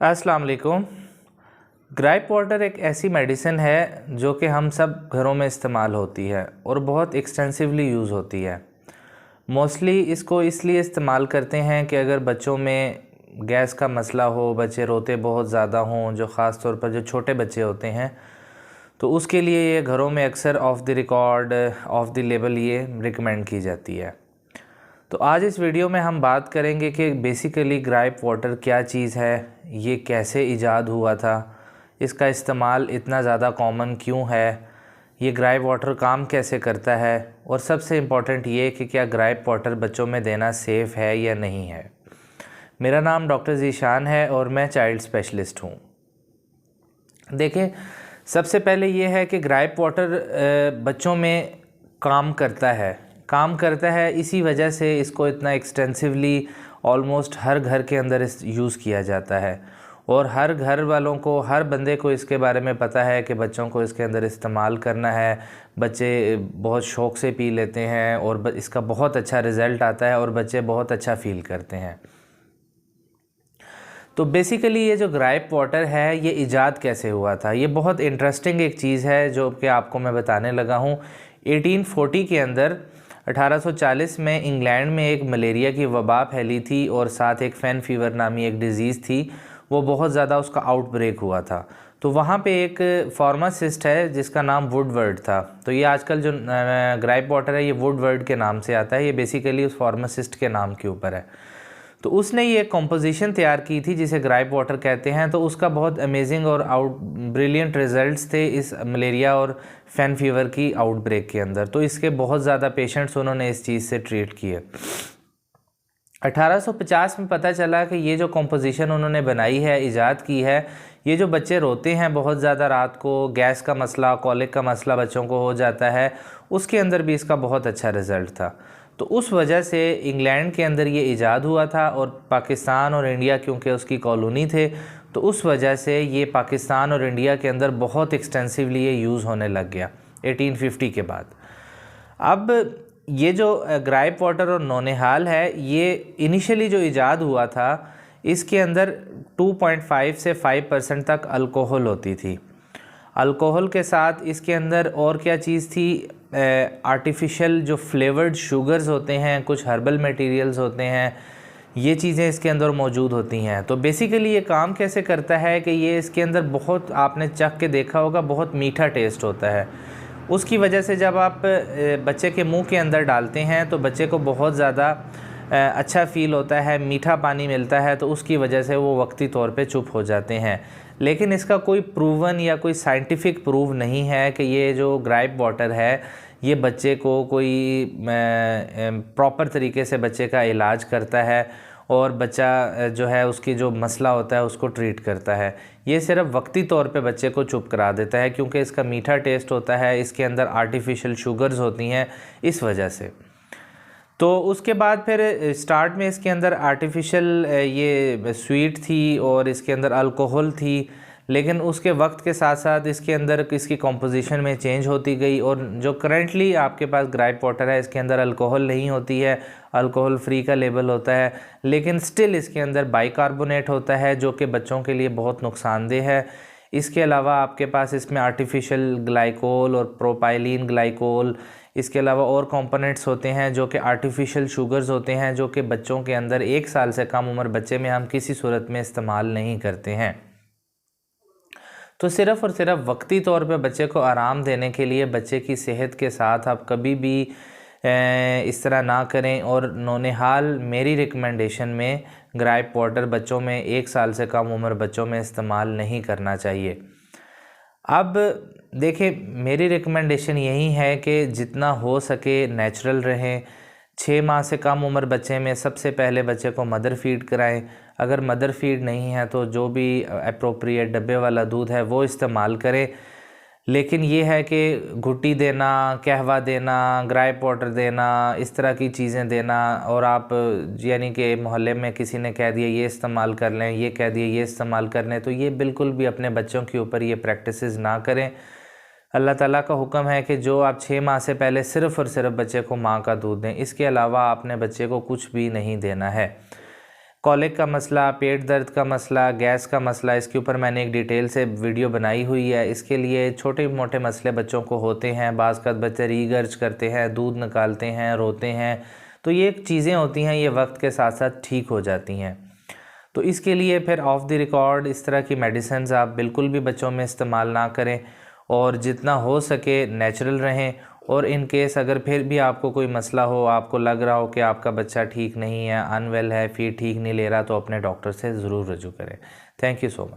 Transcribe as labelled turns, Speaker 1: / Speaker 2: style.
Speaker 1: अस्सलाम वालेकुम। Gripe water एक ऐसी मेडिसिन है जो कि हम सब घरों में इस्तेमाल होती है और बहुत एक्सटेंसिवली यूज़ होती है। मोस्टली इसको इसलिए इस्तेमाल करते हैं कि अगर बच्चों में गैस का मसला हो, बच्चे रोते बहुत ज़्यादा हों, जो ख़ास तौर पर जो छोटे बच्चे होते हैं, तो उसके लिए ये घरों में अक्सर of the record, of the label ये रिकमेंड की जाती है। तो आज इस वीडियो में हम बात करेंगे कि बेसिकली ग्राइप वाटर क्या चीज़ है, ये कैसे इजाद हुआ था, इसका इस्तेमाल इतना ज़्यादा कॉमन क्यों है, ये ग्राइप वाटर काम कैसे करता है, और सबसे इम्पॉर्टेंट ये कि क्या ग्राइप वाटर बच्चों में देना सेफ़ है या नहीं है। मेरा नाम डॉक्टर ज़ीशान है और मैं चाइल्ड स्पेशलिस्ट हूँ। देखिए, सबसे पहले ये है कि ग्राइप वाटर बच्चों में काम करता है इसी वजह से इसको इतना एक्सटेंसिवली ऑलमोस्ट हर घर के अंदर इस यूज़ किया जाता है और हर घर वालों को, हर बंदे को इसके बारे में पता है कि बच्चों को इसके अंदर इस्तेमाल करना है। बच्चे बहुत शौक़ से पी लेते हैं और इसका बहुत अच्छा रिज़ल्ट आता है और बच्चे बहुत अच्छा फ़ील करते हैं। तो बेसिकली ये जो ग्राइप वाटर है ये इजाद कैसे हुआ था, ये बहुत इंटरेस्टिंग एक चीज़ है जो कि आपको मैं बताने लगा हूँ। 1840 के अंदर 1840 में इंग्लैंड में एक मलेरिया की वबा फैली थी और साथ एक फैन फीवर नामी एक डिज़ीज़ थी, वो बहुत ज़्यादा उसका आउटब्रेक हुआ था। तो वहाँ पे एक फार्मासिस्ट है जिसका नाम वुडवर्ड था। तो ये आजकल जो ग्राइप वाटर है ये वुडवर्ड के नाम से आता है, ये बेसिकली उस फार्मासिस्ट के नाम के ऊपर है। तो उसने ये कॉम्पोजिशन तैयार की थी जिसे ग्राइप वाटर कहते हैं। तो उसका बहुत अमेजिंग और ब्रिलियंट रिजल्ट्स थे इस मलेरिया और फैन फीवर की आउटब्रेक के अंदर। तो इसके बहुत ज़्यादा पेशेंट्स उन्होंने इस चीज़ से ट्रीट किए। 1850 में पता चला कि ये जो कॉम्पोजिशन उन्होंने बनाई है, इजाद की है, ये जो बच्चे रोते हैं बहुत ज़्यादा रात को, गैस का मसला, कॉलिक का मसला बच्चों को हो जाता है, उसके अंदर भी इसका बहुत अच्छा रिज़ल्ट था। तो उस वजह से इंग्लैंड के अंदर ये इजाद हुआ था और पाकिस्तान और इंडिया क्योंकि उसकी कॉलोनी थे, तो उस वजह से ये पाकिस्तान और इंडिया के अंदर बहुत एक्सटेंसिवली ये यूज़ होने लग गया 1850 के बाद। अब ये जो ग्राइप वाटर और नौनिहाल है, ये इनिशियली जो इजाद हुआ था इसके अंदर 2.5 से 5% तक अल्कोहल होती थी। अल्कोहल के साथ इसके अंदर और क्या चीज़ थी, आर्टिफिशियल जो फ्लेवर्ड शुगर्स होते हैं, कुछ हर्बल मटेरियल्स होते हैं, ये चीज़ें इसके अंदर मौजूद होती हैं। तो बेसिकली ये काम कैसे करता है कि ये इसके अंदर बहुत, आपने चख के देखा होगा, बहुत मीठा टेस्ट होता है। उसकी वजह से जब आप बच्चे के मुंह के अंदर डालते हैं तो बच्चे को बहुत ज़्यादा अच्छा फ़ील होता है, मीठा पानी मिलता है, तो उसकी वजह से वो वक्ती तौर पे चुप हो जाते हैं। लेकिन इसका कोई प्रूवन या कोई साइंटिफिक प्रूव नहीं है कि ये जो ग्राइप वाटर है ये बच्चे को कोई प्रॉपर तरीके से बच्चे का इलाज करता है और बच्चा जो है उसकी जो मसला होता है उसको ट्रीट करता है। ये सिर्फ वक्ती तौर पे बच्चे को चुप करा देता है क्योंकि इसका मीठा टेस्ट होता है, इसके अंदर आर्टिफिशियल शुगर्स होती हैं, इस वजह से। तो उसके बाद फिर स्टार्ट में इसके अंदर आर्टिफिशियल ये स्वीट थी और इसके अंदर अल्कोहल थी, लेकिन उसके वक्त के साथ साथ इसके अंदर इसकी कॉम्पोजिशन में चेंज होती गई और जो करंटली आपके पास ग्राइप वाटर है इसके अंदर अल्कोहल नहीं होती है, अल्कोहल फ्री का लेबल होता है, लेकिन स्टिल इसके अंदर बाइकार्बोनेट होता है जो कि बच्चों के लिए बहुत नुकसानदेह है। इसके अलावा आपके पास इसमें आर्टिफिशियल ग्लाइकोल और प्रोपाइलिन ग्लाइकोल, इसके अलावा और कंपोनेंट्स होते हैं जो कि आर्टिफिशियल शुगर्स होते हैं, जो कि बच्चों के अंदर 1 साल से कम उम्र बच्चे में हम किसी सूरत में इस्तेमाल नहीं करते हैं। तो सिर्फ़ और सिर्फ वक्ती तौर पे बच्चे को आराम देने के लिए, बच्चे की सेहत के साथ आप कभी भी इस तरह ना करें। और नौनिहाल मेरी रिकमेंडेशन में ग्राइप वाटर बच्चों में 1 साल से कम उम्र बच्चों में इस्तेमाल नहीं करना चाहिए। अब देखिए, मेरी रिकमेंडेशन यही है कि जितना हो सके नेचुरल रहें। 6 माह से कम उम्र बच्चे में सबसे पहले बच्चे को मदर फीड कराएं। अगर मदर फीड नहीं है तो जो भी अप्रोप्रिएट डब्बे वाला दूध है वो इस्तेमाल करें। लेकिन ये है कि घुट्टी देना, कहवा देना, ग्राइप वाटर देना, इस तरह की चीज़ें देना, और आप यानी कि मोहल्ले में किसी ने कह दिया ये इस्तेमाल कर लें, ये कह दिया ये इस्तेमाल कर लें, तो ये बिल्कुल भी अपने बच्चों के ऊपर ये प्रैक्टिसेस ना करें। अल्लाह ताला का हुक्म है कि जो आप 6 माह से पहले सिर्फ़ और सिर्फ बच्चे को माँ का दूध दें, इसके अलावा आपने बच्चे को कुछ भी नहीं देना है। कॉलिक का मसला, पेट दर्द का मसला, गैस का मसला, इसके ऊपर मैंने एक डिटेल से वीडियो बनाई हुई है। इसके लिए छोटे मोटे मसले बच्चों को होते हैं, बाज़ का बच्चे रीगर्ज करते हैं, दूध निकालते हैं, रोते हैं, तो ये चीज़ें होती हैं, ये वक्त के साथ साथ ठीक हो जाती हैं। तो इसके लिए फिर ऑफ द रिकॉर्ड इस तरह की मेडिसिन आप बिल्कुल भी बच्चों में इस्तेमाल ना करें और जितना हो सके नेचुरल रहें। और इन केस अगर फिर भी आपको कोई मसला हो, आपको लग रहा हो कि आपका बच्चा ठीक नहीं है, अनवेल है, फीड ठीक नहीं ले रहा, तो अपने डॉक्टर से ज़रूर रजू करें। Thank you so much.